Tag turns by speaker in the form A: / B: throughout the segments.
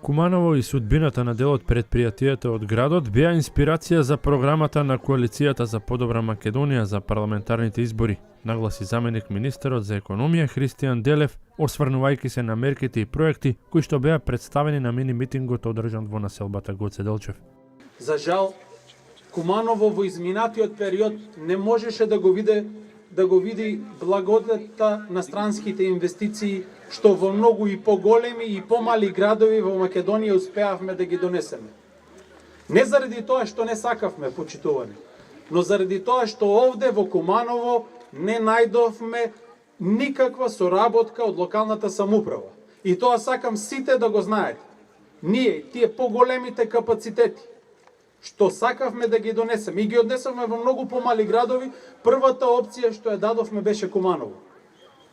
A: Куманово и судбината на дел од предпријатието од градот беа инспирација за програмата на Коалицијата за подобра Македонија за парламентарните избори, нагласи заменик министерот за економија Христијан Делев, осврнувајќи се на мерките и проекти кои што беа представени на мини митингот одржан во населбата Гоце Делчев.
B: За жал, Куманово во изминатиот период не можеше да го види благодетта на странските инвестиции што во многу и поголеми и помали градови во Македонија успеавме да ги донесеме. Не заради тоа што не сакавме почитувани, но заради тоа што овде во Куманово не најдовме никаква соработка од локалната самоуправа. И тоа сакам сите да го знаете. Ние, тие поголемите капацитети, што сакавме да ги донесеме и ги однесовме во многу помали градови, првата опција што ја дадовме беше Куманово.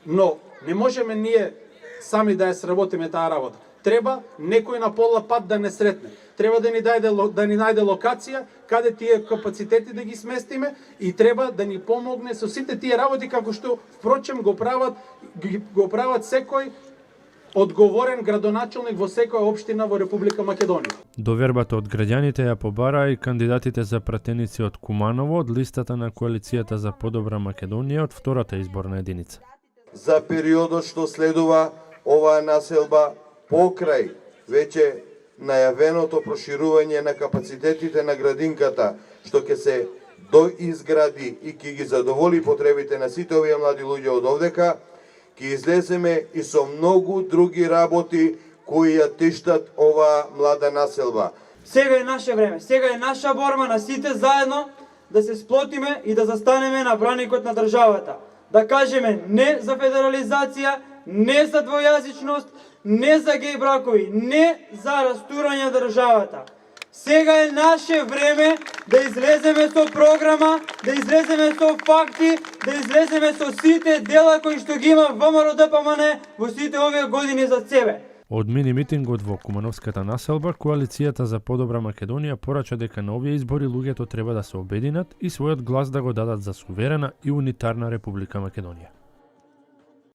B: Но не можеме ние сами да ја сработиме таа работа. Треба некој на пола пат да не сретне. Треба да ни најде локација каде тие капацитети да ги сместиме и треба да ни помогне со сите тие работи како што впрочем го прават секој одговорен градоначелник во секоја општина во Република Македонија.
A: Довербата од граѓаните ја побараа и кандидатите за пратеници од Куманово од листата на Коалицијата за подобра Македонија од втората изборна единица.
C: За периодот што следува оваа населба покрај веќе најавеното проширување на капацитетите на градинката, што ќе се доизгради и ќе ги задоволи потребите на сите овие млади луѓе од овдека, ќе излеземе и со многу други работи кои ја тиштат оваа млада населба.
D: Сега е наше време, сега е наша борба на сите заедно да се сплотиме и да застанеме на браникот на државата. Да кажеме не за федерализација, не за двојазичност, не за геј бракови, не за растурање државата. Сега е наше време да излеземе со програма, да излеземе со факти, да излеземе со сите дела кои што ги има ВМРО ДПМН во сите овие години за себе.
A: Од мини митингот во Кумановската населба, Коалицијата за подобра Македонија порача дека на овие избори луѓето треба да се обединат и својот глас да го дадат за суверена и унитарна Република Македонија.